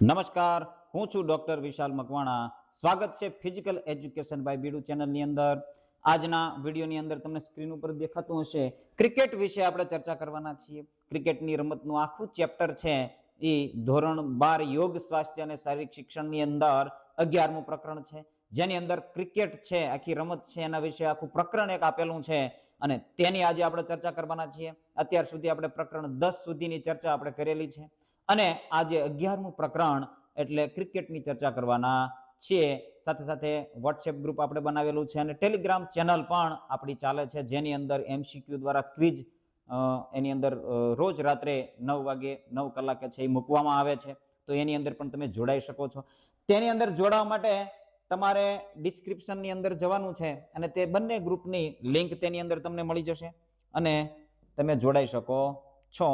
નમસ્કાર, હું છું ડોક્ટર વિશાલ મકવાણા. સ્વાગત છે ફિઝિકલ એજ્યુકેશન બાય બીડુ ચેનલની અંદર. આજના વિડીયોની અંદર તમને સ્ક્રીન ઉપર દેખાતું હશે, ક્રિકેટ વિશે આપણે ચર્ચા કરવાના છીએ. ક્રિકેટની રમતનું આખું ચેપ્ટર છે એ ધોરણ 12 યોગ સ્વાસ્થ્ય અને શારીરિક શિક્ષણની અંદર 11મું પ્રકરણ છે, જેની અંદર ક્રિકેટ છે આખી રમત છે એના વિશે આખું પ્રકરણ એક આપેલું છે અને તેની આજે આપણે ચર્ચા કરવાના છીએ. અત્યાર સુધી આપણે પ્રકરણ 10 સુધીની ચર્ચા આપણે કરેલી છે અને આજે 11મું પ્રકરણ એટલે ક્રિકેટની ચર્ચા કરવાના છીએ. સાથે સાથે વોટ્સએપ ગ્રુપ આપણે બનાવેલું છે અને ટેલિગ્રામ ચેનલ પણ આપણી ચાલે છે, જેની અંદર MCQ દ્વારા ક્વિઝ એની અંદર રોજ રાત્રે 9 વાગે 9 કલાકે છે એ મૂકવામાં આવે છે. તો એની અંદર પણ તમે જોડાઈ શકો છો. તેની અંદર જોડાવા માટે તમારે ડિસ્ક્રિપ્શનની અંદર જવાનું છે અને તે બંને ગ્રુપની લિંક તેની અંદર તમને મળી જશે અને તમે જોડાઈ શકો છો.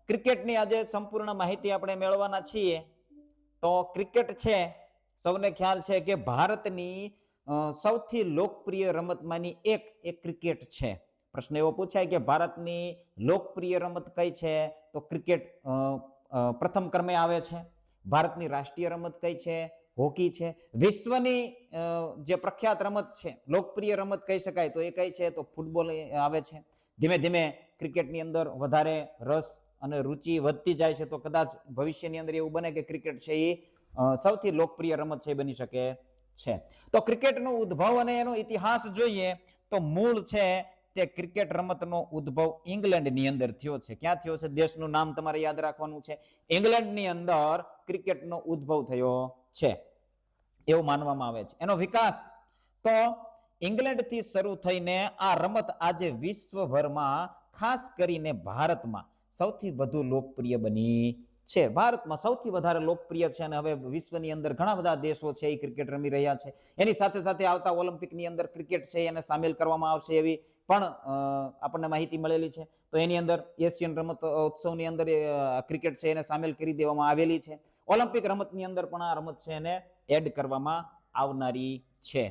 ક્રિકેટની આજે સંપૂર્ણ માહિતી આપણે મેળવવાના છીએ. તો ક્રિકેટ છે, સૌને ખ્યાલ છે કે ભારતની સૌથી લોકપ્રિય રમતમાંની એક ક્રિકેટ છે. પ્રશ્ન એવો પૂછાય કે ભારતની લોકપ્રિય રમત કઈ છે, તો ક્રિકેટ પ્રથમ ક્રમે આવે છે. ભારતની રાષ્ટ્રીય રમત કઈ છે? હોકી છે. વિશ્વની જે પ્રખ્યાત રમત છે, લોકપ્રિય રમત કહી શકાય તો એ કઈ છે, તો ફૂટબોલ આવે છે. ધીમે ધીમે ક્રિકેટની અંદર વધારે રસ અને રુચિ વધતી જાય છે, તો કદાચ ભવિષ્યની અંદર એવું બને કે ક્રિકેટ છે એ સૌથી લોકપ્રિય રમત છે બની શકે છે. તો ક્રિકેટનો ઉદ્ભવ અને એનો ઇતિહાસ જોઈએ તો મૂળ છે તે ક્રિકેટ રમતનો ઉદ્ભવ ઇંગ્લેન્ડની અંદર થયો છે. ક્યાં થયો છે? દેશનું નામ તમારે યાદ રાખવાનું છે. ઇંગ્લેન્ડની અંદર ક્રિકેટનો ઉદ્ભવ થયો છે એવું માનવામાં આવે છે. એનો વિકાસ તો ઇંગ્લેન્ડથી શરૂ થઈને આ રમત આજે વિશ્વભરમાં, ખાસ કરીને ભારતમાં સૌથી વધુ લોકપ્રિય બની છે. ભારતમાં સૌથી વધારે લોકપ્રિય છે અને હવે વિશ્વની અંદર ઘણા બધા દેશો છે એ ક્રિકેટ રમી રહ્યા છે. એની સાથે સાથે આવતા ઓલિમ્પિકની અંદર ક્રિકેટ છે એને સામેલ કરવામાં આવશે એવી પણ આપણને માહિતી મળેલી છે. તો એની અંદર એશિયન રમતોત્સવની અંદર ક્રિકેટ છે એને સામેલ કરી દેવામાં આવેલી છે. ઓલિમ્પિક રમતની અંદર પણ આ રમત છે એને એડ કરવામાં આવનારી છે.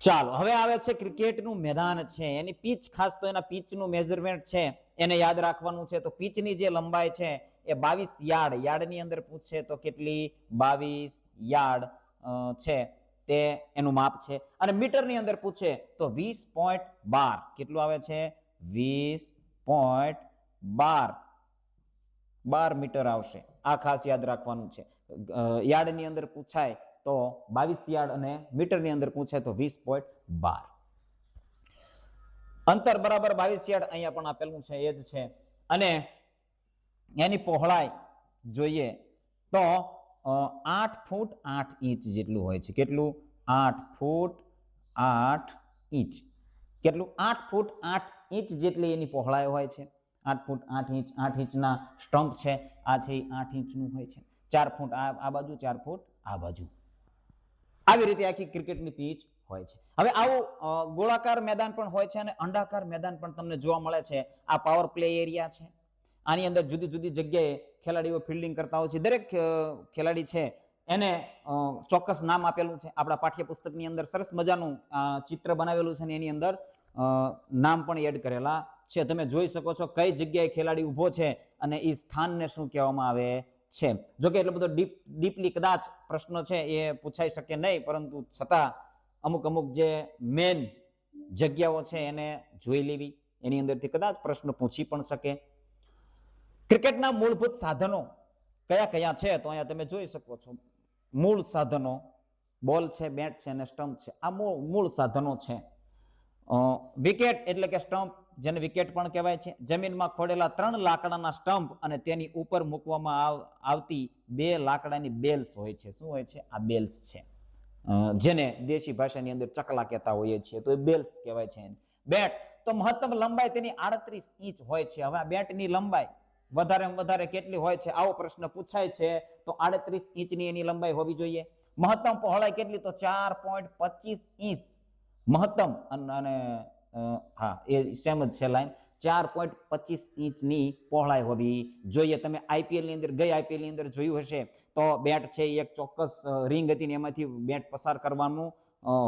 ચાલો, હવે આવે છે ક્રિકેટનું મેદાન છે, એની પીચ, ખાસ તો એના પીચનું મેઝરમેન્ટ છે એને યાદ રાખવાનું છે. તો પીચની જે લંબાઈ છે એ 22 યાર્ડ, યાર્ડની અંદર પૂછે તો કેટલી? 22 યાર્ડ છે તે એનું માપ છે. અને મીટરની અંદર પૂછે તો 20.12 કેટલું આવે છે? 20.12 મીટર આવશે. આ ખાસ યાદ રાખવાનું છે. યાર્ડની અંદર પૂછાય તો 22 યાર્ડ અને મીટરની અંદર પૂછે તો 20.12. અંતર બરાબર 22 યાર્ડ અહીંયા પણ આપેલું છે એ જ છે. અને એની પહોળાઈ જોઈએ તો 8 ફૂટ 8 ઇંચ જેટલું હોય છે. કેટલું? 8 ફૂટ 8 ઇંચ. કેટલું? 8 ફૂટ 8 ઇંચ જેટલી એની પહોળાઈ હોય છે. 8 ફૂટ 8 ઇંચ. 8 ઇંચના સ્ટમ્પ છે આ છે, 8 ઇંચનું હોય છે. 4 ફૂટ આ બાજુ, 4 ફૂટ આ બાજુ. આવી રીતે આખી ક્રિકેટની પીચ હોય છે. હવે આવું ગોળાકાર મેદાન પણ હોય છે અને અંડાકાર મેદાન પણ તમને જોવા મળે છે. આ પાવર પ્લે એરિયા છે. આની અંદર જુદી જુદી જગ્યાએ ખેલાડીઓ ફિલ્ડિંગ કરતા હોય છે. દરેક ખેલાડી છે એને ચોક્કસ નામ આપેલું છે. આપણા પાઠ્યપુસ્તકની અંદર સરસ મજાનું ચિત્ર બનાવેલું છે ને એની અંદર નામ પણ એડ કરેલા છે. તમે જોઈ શકો છો કઈ જગ્યાએ ખેલાડી ઊભો છે અને એ સ્થાનને શું કહેવામાં આવે છે. જોકે એટલો બધો ડીપલી કદાચ પ્રશ્ન છે એ પૂછાઈ શકે નહીં, પરંતુ છતાં અમુક જે મેન જગ્યાઓ છે એને જોઈ લેવી, એની અંદરથી કદાચ પ્રશ્ન પૂછી પણ શકે. ક્રિકેટના મૂળભૂત સાધનો કયા કયા છે તો અહીંયા તમે જોઈ શકો છો. મૂળ સાધનો બોલ છે, બેટ છે અને સ્ટમ્પ છે. આ મૂળ સાધનો છે. વિકેટ એટલે કે સ્ટમ્પ, જેને વિકેટ પણ કહેવાય છે. જમીનમાં ખોડેલા 3 લાકડાના સ્ટમ્પ અને તેની ઉપર મૂકવામાં આવતી 2 લાકડાની બેલ્સ હોય છે. શું હોય છે? આ બેલ્સ છે, જેને દેશી ભાષાની અંદર ચકલા કહેતા હોઈએ છીએ, તો એ બેલ્સ કહેવાય છે. બેટ તો મહત્તમ લંબાઈ તેની 38 ઇંચ હોય છે. હવે આ બેટની લંબાઈ વધારે કેટલી હોય છે આવો પ્રશ્ન પૂછાય છે તો 38 ઇંચની એની લંબાઈ હોવી જોઈએ. મહત્તમ પહોળાઈ કેટલી? તો 4.25 ઇંચ મહત્તમ. અને હા, એ સેમ જ છે લાઈન. 4.25 ઇંચની પહોળાઈ હોવી જોઈએ. તમે આઈપીએલની અંદર, ગઈ આઈપીએલની અંદર જોયું હશે તો બેટ છે એક ચોક્કસ રિંગ હતી ને એમાંથી બેટ પસાર કરવાનું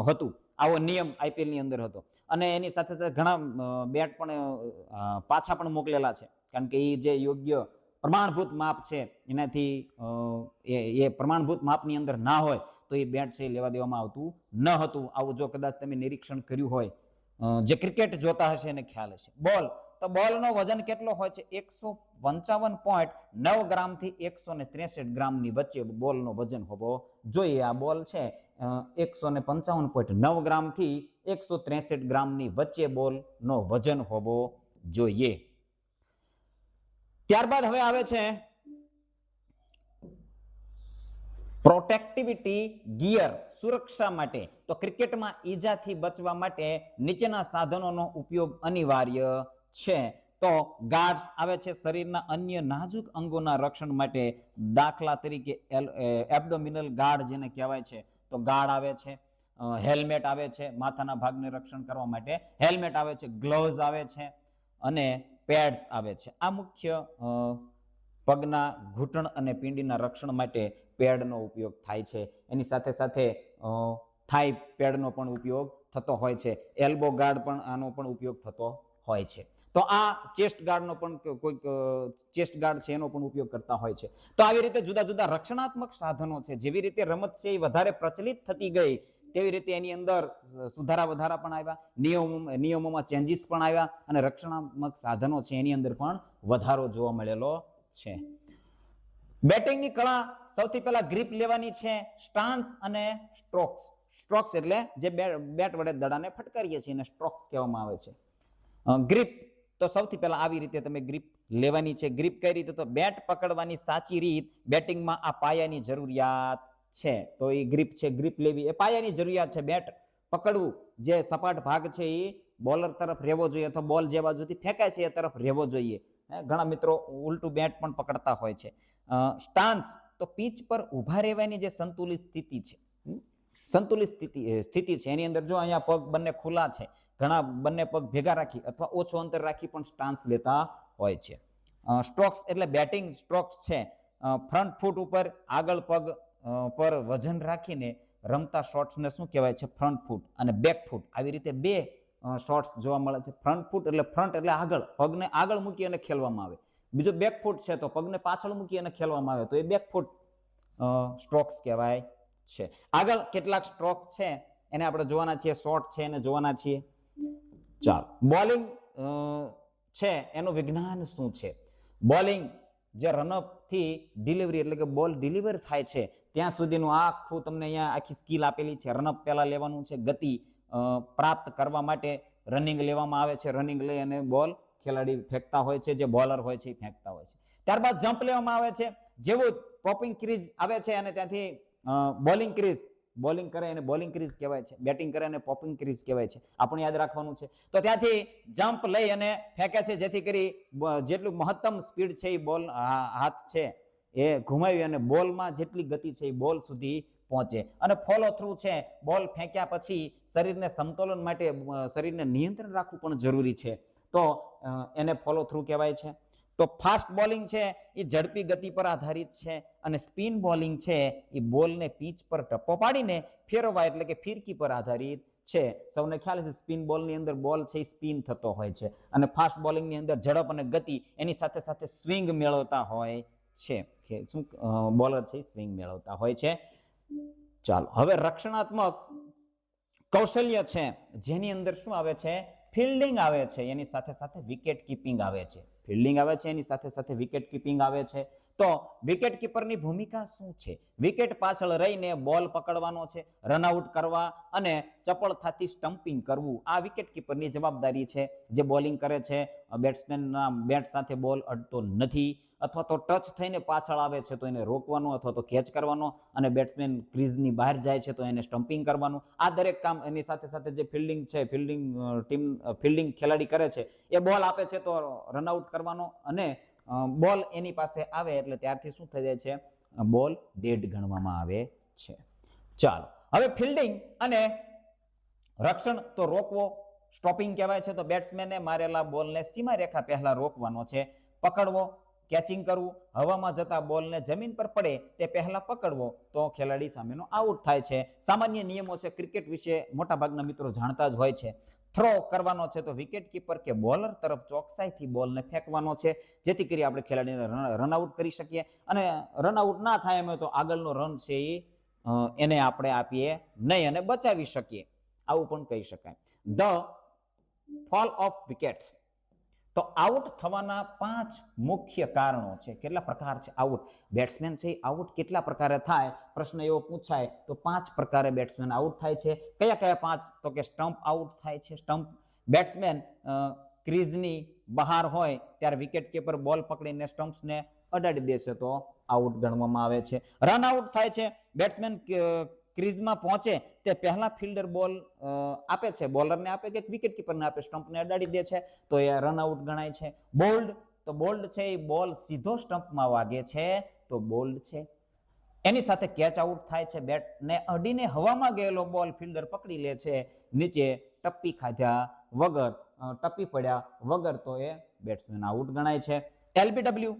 હતું. આવો નિયમ આઈપીએલની અંદર હતો. અને એની સાથે ઘણા બેટ પણ પાછા પણ મોકલેલા છે, કારણ કે એ જે યોગ્ય પ્રમાણભૂત માપ છે એનાથી એ પ્રમાણભૂત માપની અંદર ના હોય તો એ બેટ છે લેવા દેવામાં આવતું ન હતું. આવું જો કદાચ તમે નિરીક્ષણ કર્યું હોય, જે ક્રિકેટ જોતા હશે એને ખ્યાલ હશે. બોલ, તો બોલનો વજન કેટલો હોય છે? 155.9 ગ્રામથી 163 ગ્રામની વચ્ચે બોલનો વજન હોવો જોઈએ. આ બોલ છે 155.9 ગ્રામથી 163 ગ્રામની વચ્ચે બોલનો વજન હોવો જોઈએ. ત્યારબાદ હવે આવે છે પ્રોટેક્ટિવિટી ગિયર, સુરક્ષા માટે. તો ક્રિકેટમાં ઈજાથી બચવા માટે નીચેના સાધનોનો ઉપયોગ અનિવાર્ય છે. તો ગાર્ડ્સ આવે છે શરીરના અન્ય નાજુક અંગોના રક્ષણ માટે. દાખલા તરીકે એબ્ડોમિનલ ગાર્ડ જેને કહેવાય છે, તો ગાર્ડ આવે છે. હેલ્મેટ આવે છે માથાના ભાગને રક્ષણ કરવા માટે, હેલ્મેટ આવે છે. ગ્લોવ્સ આવે છે અને પેડ્સ આવે છે. આ મુખ્ય પગના ઘૂંટણ અને પીંડીના રક્ષણ માટે પેડનો ઉપયોગ થાય છે. એની સાથે સાથે થાઈ પેડનો પણ ઉપયોગ થતો હોય છે. એલ્બો ગાર્ડ પણ આનો પણ ઉપયોગ થતો હોય છે. તો આ ચેસ્ટ ગાર્ડનો પણ કોઈક ચેસ્ટ ગાર્ડ છે એનો પણ ઉપયોગ કરતા હોય છે. તો આવી રીતે જુદા જુદા રક્ષણાત્મક સાધનો છે. જેવી રીતે રમત છે એ વધારે પ્રચલિત થતી ગઈ તેવી રીતે એની અંદર સુધારા વધારા પણ આવ્યા, નિયમોમાં ચેન્જીસ પણ આવ્યા અને રક્ષણાત્મક સાધનો છે એની અંદર પણ વધારો જોવા મળેલો છે. બેટિંગની કળા, સૌથી પહેલા ગ્રીપ લેવાની છે, સ્ટાન્સ અને સ્ટ્રોક્સ. સ્ટ્રોક્સ એટલે જે બેટ વડે દડાને ફટકારીએ છીએ એને સ્ટ્રોક્સ કહેવામાં આવે છે. ગ્રીપ, તો સૌથી પહેલા આવી રીતે તમે ગ્રીપ લેવાની છે. ગ્રીપ કઈ રીતે? તો બેટ પકડવાની સાચી રીત બેટિંગમાં આ પાયાની જરૂરિયાત છે. તો એ ગ્રીપ છે, ગ્રીપ લેવી એ પાયાની જરૂરિયાત છે. બેટ પકડવું, જે સપાટ ભાગ છે એ બોલર તરફ રહેવો જોઈએ અથવા બોલ જે બાજુથી ફેંકાય છે એ તરફ રહેવો જોઈએ. ઘણા મિત્રો ઉલટું બેટ પણ પકડતા હોય છે. સ્ટાન્સ, તો પીચ પર ઊભા રહેવાની જે સંતુલિત સ્થિતિ છે, સંતુલિત સ્થિતિ છે એની અંદર જો અહીંયા પગ બંને ખુલ્લા છે, ઘણા બંને પગ ભેગા રાખી અથવા ઓછું અંતર રાખી પણ સ્ટાન્સ લેતા હોય છે. સ્ટ્રોક્સ એટલે બેટિંગ સ્ટ્રોક્સ છે. ફ્રન્ટ ફૂટ ઉપર આગળ પગ પર વજન રાખીને રમતા શોટ્સને શું કહેવાય છે? ફ્રન્ટ ફૂટ. અને બેક ફૂટ, આવી રીતે બે શોટ્સ જોવા મળે છે. ફ્રન્ટ ફૂટ એટલે ફ્રન્ટ એટલે આગળ, પગને આગળ મૂકી અને ખેલવામાં આવે. બીજો બેક ફૂટ છે તો પગને પાછળ મૂકી અને ખેલવામાં આવે, તો એ બેક ફૂટ સ્ટ્રોક્સ કહેવાય છે. આગળ કેટલાક સ્ટ્રોક્સ છે એને આપણે જોવાના છીએ, શોર્ટ છે એને જોવાના છીએ. ચાલો, બોલિંગ છે એનું વિજ્ઞાન શું છે? બોલિંગ જે રનઅપ થી ડિલિવરી એટલે કે બોલ ડિલિવર થાય છે ત્યાં સુધીનું આખું તમને અહીંયા આખી સ્કિલ આપેલી છે. રનઅપ પહેલા લેવાનું છે, ગતિ પ્રાપ્ત કરવા માટે રનિંગ લેવામાં આવે છે. રનિંગ લઈ અને બોલ ખેલાડી ફેંકતા હોય છે, જે બોલર હોય છે એ ફેંકતા હોય છે. ત્યારબાદ જમ્પ લેવામાં આવે છે. જેવું જ પોપિંગ ક્રીઝ આવે છે અને ત્યાંથી બોલિંગ ક્રીઝ, બોલિંગ કરે અને બોલિંગ ક્રીઝ કહેવાય છે, બેટિંગ કરે અને પોપિંગ ક્રીઝ કહેવાય છે. આપણે યાદ રાખવાનું છે. તો ત્યાંથી જમ્પ લઈ અને ફેંકે છે જેથી કરી જેટલું મહત્તમ સ્પીડ છે એ બોલ હાથ છે એ ઘુમાવી અને બોલમાં જેટલી ગતિ છે એ બોલ સુધી પહોંચે. અને ફોલો થ્રુ છે, બોલ ફેંક્યા પછી શરીરને સમતોલન માટે શરીરને નિયંત્રણ રાખવું પણ જરૂરી છે. તો એને ફોલો થ્રુ કહેવાય છે. તો ફાસ્ટ બોલિંગ છે એ ઝડપી ગતિ પર આધારિત છે અને સ્પિન બોલિંગ છે એ બોલને પીચ પર ટપ્પો પાડીને ફેરવવા એટલે કે ફિરકી પર આધારિત છે. સૌને ખ્યાલ છે સ્પિન બોલની અંદર બોલ છે એ સ્પિન થતો હોય છે અને ફાસ્ટ બોલિંગની અંદર ઝડપ અને ગતિ એની સાથે સાથે સ્વિંગ મેળવતા હોય છે. શું બોલર છે સ્વિંગ મેળવતા હોય છે. ચાલો, હવે રક્ષણાત્મક કૌશલ્ય છે જેની અંદર શું આવે છે? ફિલ્ડિંગ આવે છે, એની સાથે સાથે વિકેટ કીપિંગ આવે છે. ફિલ્ડિંગ આવે છે એની સાથે સાથે વિકેટ કીપિંગ આવે છે. તો વિકેટ કીપરની ભૂમિકા શું છે? વિકેટ પાછળ રહીને બોલ પકડવાનો છે, રનઆઉટ કરવા અને ચપળતાથી સ્ટમ્પિંગ કરવું, આ વિકેટ કીપરની જવાબદારી છે. જે બોલિંગ કરે છે બેટ્સમેનના બેટ સાથે બોલ અડતો નથી અથવા તો ટચ થઈને પાછળ આવે છે તો એને રોકવાનો અથવા તો કેચ કરવાનો અને બેટ્સમેન ક્રીઝની બહાર જાય છે તો એને સ્ટમ્પિંગ કરવાનું. આ દરેક કામ એની સાથે સાથે જે ફિલ્ડિંગ છે, ફિલ્ડિંગ ખેલાડી કરે છે એ બોલ આપે છે તો રનઆઉટ કરવાનો અને બોલ એની પાસે આવે એટલે ત્યારથી શું થઈ જાય છે? બોલ ડેડ ગણવામાં આવે છે. ચાલો, હવે ફિલ્ડિંગ અને રક્ષણ તો રોકવો સ્ટોપિંગ કહેવાય છે. તો બેટ્સમેને મારેલા બોલને સીમા રેખા પહેલા રોકવાનો છે. પકડવો કેચિંગ કરવું, હવામાં જતા બોલને જમીન પર પડે તે પહેલા પકડવો તો ખેલાડી સામેનો આઉટ થાય છે. સામાન્ય નિયમો છે ક્રિકેટ વિશે મોટાભાગના મિત્રો જાણતા જ હોય છે. થ્રો કરવાનો છે તો વિકેટ કીપર કે બોલર તરફ ચોકસાઈથી બોલને ફેંકવાનો છે, જેથી કરી આપણે ખેલાડીને રનઆઉટ કરી શકીએ. અને રનઆઉટ ના થાય એમ તો આગળનો રન છે એને આપણે આપીએ નહીં અને બચાવી શકીએ, આવું પણ કહી શકાય. ધ ફોલ ઓફ વિકેટ્સ, તો આઉટ થવાના 5 મુખ્ય કારણો છે. કેટલા પ્રકાર છે આઉટ? બેટ્સમેન છે આઉટ કેટલા પ્રકારે થાય, પ્રશ્ન એવો પૂછાય તો 5 પ્રકારે બેટ્સમેન આઉટ થાય છે. કયા કયા 5? તો કે સ્ટમ્પ આઉટ થાય છે. સ્ટમ્પ, બેટ્સમેન ક્રીઝની બહાર હોય ત્યારે વિકેટ કીપર બોલ પકડીને સ્ટમ્પ્સને અડાડી દેશે તો આઉટ ગણવામાં આવે છે. રન આઉટ થાય છે, બેટ્સમેન ક્રીઝમાં પહોંચે તે પહેલા ફિલ્ડર બોલ આપે છે, બોલરને આપે કે વિકેટ કીપરને આપે, સ્ટમ્પને અડાડી દે છે તો એ રન આઉટ ગણાય છે. બોલ્ડ, તો બોલ્ડ છે એ બોલ સીધો સ્ટમ્પમાં વાગે છે તો બોલ્ડ છે. એની સાથે કેચ આઉટ થાય છે, બેટને અડીને હવામાં ગયેલો બોલ ફિલ્ડર પકડી લે છે નીચે ટપ્પી ખાધ્યા વગર, ટપ્પી પડ્યા વગર તો એ બેટ્સમેન આઉટ ગણાય છે. LBW,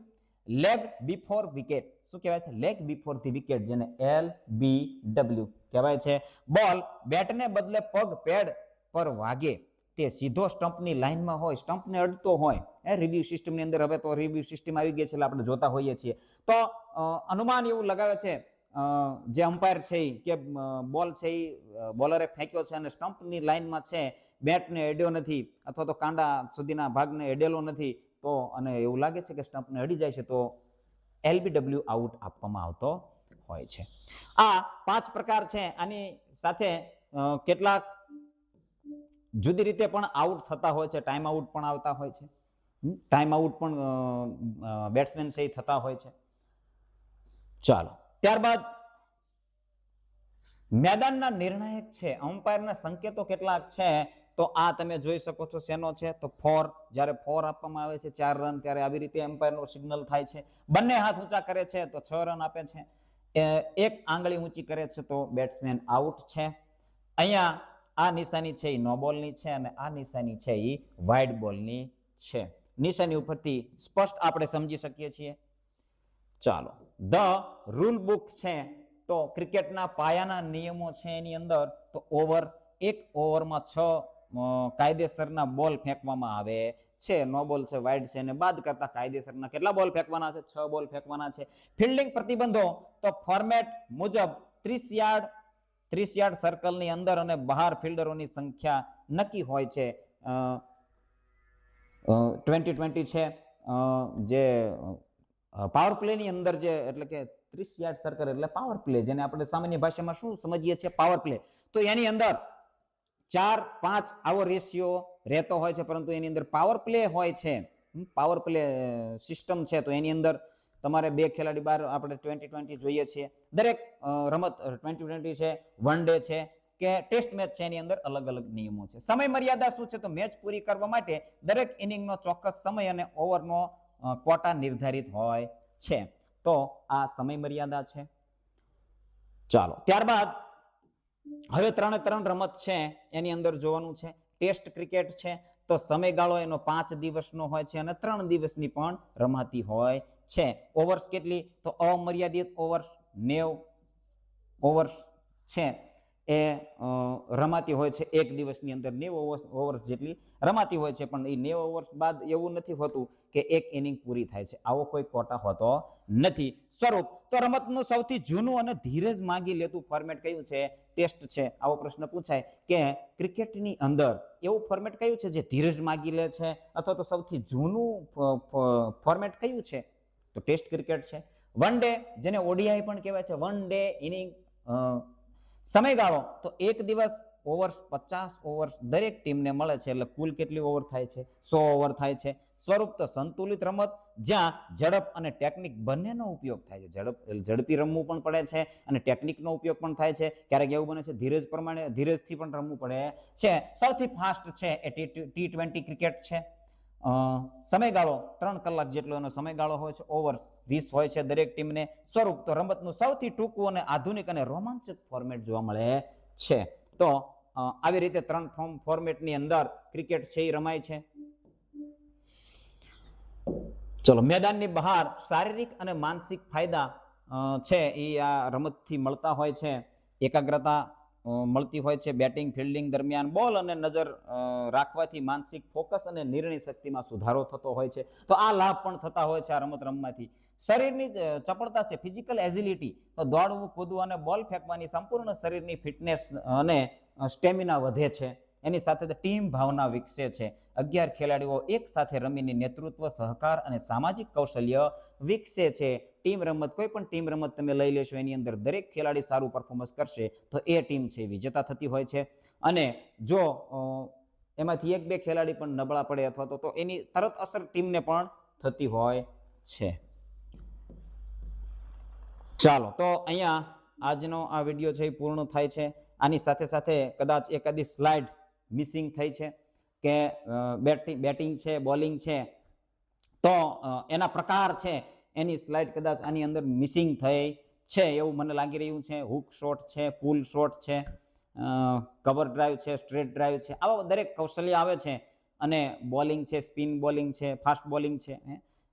લેગ બિફોર વિકેટ, શું કહેવાય છે? લેગ બિફોર ધી વિકેટ, જેને LBW કહેવાય છે. બોલ બેટને બદલે પગ પેડ પર વાગે તે સીધો સ્ટમ્પની લાઇનમાં હોય, સ્ટમ્પને અડતો હોય, રિવ્યુ સિસ્ટમની અંદર હવે તો રિવ્યુ સિસ્ટમ આવી ગઈ છે એટલે આપણે જોતા હોઈએ છીએ, તો અનુમાન એવું લગાવે છે જે અમ્પાયર છે કે બોલ છે એ બોલરે ફેંક્યો છે અને સ્ટમ્પની લાઇનમાં છે, બેટને અડ્યો નથી અથવા તો કાંડા સુધીના ભાગને અડેલો નથી, તો અને એવું લાગે છે કે સ્ટમ્પને અડી જાય છે તો LBW આઉટ આપવામાં આવતો હોય છે. આ 5 પ્રકાર છે. આની સાથે કેટલાક જુદી રીતે પણ આઉટ થતા હોય છે, ટાઈમ આઉટ પણ આવતા હોય છે. ટાઈમ આઉટ પણ બેટ્સમેન છે થતા હોય છે. ચાલો, ત્યારબાદ મેદાનના નિર્ણાયક છે, અમ્પાયરના સંકેતો કેટલાક છે તો આ તમે જોઈ શકો છો. શેનો છે? તો ફોર, જ્યારે ફોર આપવામાં આવે છે 4 રન ત્યારે આવી રીતે એમ્પાયરનો સિગ્નલ થાય છે. બંને હાથ ઊંચા કરે છે તો 6 રન આપે છે. એક આંગળી ઊંચી કરે છે તો બેટ્સમેન આઉટ છે. અહીંયા આ નિશાની છે એ નો બોલની છે અને આ નિશાની છે એ વાઇડ બોલની છે. નિશાની ઉપરથી સ્પષ્ટ આપણે સમજી શકીએ છીએ. ચાલો, ધ રૂલ બુક છે, તો ક્રિકેટના પાયાના નિયમો છે એની અંદર તો ઓવર, 1 ઓવરમાં 6 કાયદેસરના બોલ ફેંકવામાં આવે છે. નો બોલ છે, વાઇડ છે એને બાદ કરતા કાયદેસરના કેટલા બોલ ફેંકવાના છે? 6 બોલ ફેંકવાના છે. ફિલ્ડિંગ પ્રતિબંધો, તો ફોર્મેટ મુજબ 30 યાર્ડ સર્કલની અંદર અને બહાર ફિલ્ડરોની સંખ્યા નક્કી હોય છે. 20-20 છે જે પાવર પ્લેની અંદર જે, એટલે કે 30 યાર્ડ સર્કલ એટલે પાવર પ્લે, જેને આપણે સામાન્ય ભાષામાં શું સમજીએ છીએ? Power play. તો એની અંદર 4-5 આવો રેશિયો રહેતો હોય છે, પરંતુ એની અંદર પાવર પ્લે હોય છે, પાવર પ્લે સિસ્ટમ છે, તો એની અંદર તમારે 2 ખેલાડી બહાર આપણે 20-20 જોઈએ છીએ. દરેક રમત 20-20 છે, વન ડે છે કે ટેસ્ટ મેચ છે, એની અંદર અલગ અલગ નિયમો છે. સમય મર્યાદા શું છે? તો મેચ પૂરી કરવા માટે દરેક ઇનિંગનો ચોક્કસ સમય અને ઓવરનો ક્વોટા નિર્ધારિત હોય છે. તો આ સમય મર્યાદા છે. ચાલો, ત્યારબાદ હવે 3 રમત છે એની અંદર જોવાનું છે. ટેસ્ટ ક્રિકેટ છે તો સમયગાળો એનો 5 દિવસનો હોય છે અને 3 દિવસની પણ રમાતી હોય છે. ઓવર્સ કેટલી? તો અમર્યાદિત ઓવર્સ 90 ઓવર્સ છે એ રમાતી હોય છે. 1 દિવસની અંદર 90 ઓવર્સ જેટલી રમાતી હોય છે, પણ એ 90 ઓવર્સ બાદ એવું નથી હોતું કે એક ઇનિંગ પૂરી થાય છે, આવો કોઈ કોટા હોતો નથી. સ્વરૂપ, તો રમતનું સૌથી જૂનું અને ધીરજ માંગી લેતું ફોર્મેટ કયું છે? ટેસ્ટ છે. આવો પ્રશ્ન પૂછાય કે ક્રિકેટની અંદર એવું ફોર્મેટ કયું છે જે ધીરજ માંગી લે છે, અથવા તો સૌથી જૂનું ફોર્મેટ કયું છે? તો ટેસ્ટ ક્રિકેટ છે. વન ડે, જેને ODI પણ કહેવાય છે, વન ડે ઇનિંગ, સમયગાળો તો 1 દિવસ, ઓવર્સ 50 ઓવર્સ દરેક ટીમને મળે છે, એટલે કુલ કેટલી ઓવર થાય છે? 100 ઓવર થાય છે. સ્વરૂપ, તો સંતુલિત રમત જ્યાં ઝડપ અને ટેકનિક બંનેનો ઉપયોગ થાય છે. ઝડપી રમવું પણ પડે છે અને ટેકનિકનો ઉપયોગ પણ થાય છે. ક્યારેક એવું બને છે ધીરજથી પણ રમવું પડે છે. સૌથી ફાસ્ટ છે એ T20 ક્રિકેટ છે. સમયગાળો 3 કલાક જેટલો એનો સમયગાળો હોય છે. ઓવર્સ 20 હોય છે દરેક ટીમને. સ્વરૂપ, તો રમતનું સૌથી ટૂંકું અને આધુનિક અને રોમાંચક ફોર્મેટ જોવા મળે છે. તો આવી રીતે 3 ફોર્મેટની અંદર ક્રિકેટ છે એ રમાય છે. ચલો, મેદાનની બહાર શારીરિક અને માનસિક ફાયદા છે એ આ રમતથી મળતા હોય છે. એકાગ્રતા મળતી હોય છે. બેટિંગ ફિલ્ડિંગ દરમિયાન બોલ અને નજર રાખવાથી માનસિક ફોકસ અને નિર્ણય શક્તિમાં સુધારો થતો હોય છે. તો આ લાભ પણ થતા હોય છે આ રમત રમવાથી. શરીરની ચપળતા છે, ફિઝિકલ એઝિલિટી, તો દોડવું, કૂદવું અને બોલ ફેંકવાની સંપૂર્ણ શરીરની ફિટનેસ અને સ્ટેમિના વધે છે. એની સાથે ટીમ ભાવના વિકસે છે. 11 ખેલાડીઓ એક સાથે રમીને નેતૃત્વ, સહકાર અને સામાજિક કૌશલ્ય વિકસે છે. ટીમ રમત, કોઈ પણ ટીમ રમત તમે લઈ લેશો, એની અંદર દરેક ખેલાડી સારું પરફોર્મન્સ કરશે તો એ ટીમ છે વિજેતા થતી હોય છે. અને જો એમાંથી 1-2 ખેલાડી પણ નબળા પડે અથવા તો એની તરત અસર ટીમને પણ થતી હોય છે. ચાલો, તો અહીંયા આજનો આ વિડીયો છે એ પૂર્ણ થાય છે. આની સાથે સાથે કદાચ એકાદી સ્લાઇડ મિસિંગ થઈ છે કે બેટિંગ છે, બોલિંગ છે, તો એના પ્રકાર છે એની સ્લાઇડ કદાચ આની અંદર મિસિંગ થઈ છે એવું મને લાગી રહ્યું છે. હુક શોટ છે, પુલ શોટ છે, કવર ડ્રાઈવ છે, સ્ટ્રેટ ડ્રાઈવ છે, આવા દરેક કૌશલ્ય આવે છે. અને બોલિંગ છે, સ્પિન બોલિંગ છે, ફાસ્ટ બોલિંગ છે,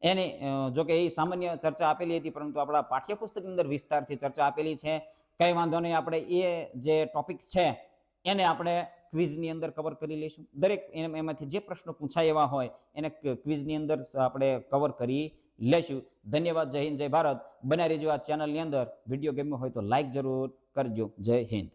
એની જોકે એ સામાન્ય ચર્ચા આપેલી હતી, પરંતુ આપણા પાઠ્યપુસ્તકની અંદર વિસ્તારથી ચર્ચા આપેલી છે. કંઈ વાંધો નહીં, આપણે એ જે ટોપિક છે એને આપણે ક્વિઝની અંદર કવર કરી લઈશું. દરેક એમાંથી જે પ્રશ્નો પૂછાય એવા હોય એને ક્વિઝની અંદર આપણે કવર કરી લેશું. ધન્યવાદ. જય હિન્દ, જય ભારત. બનાવી રહેજો આ ચેનલની અંદર. વિડીયો ગમ્યો હોય તો લાઈક જરૂર કરજો. જય હિન્દ.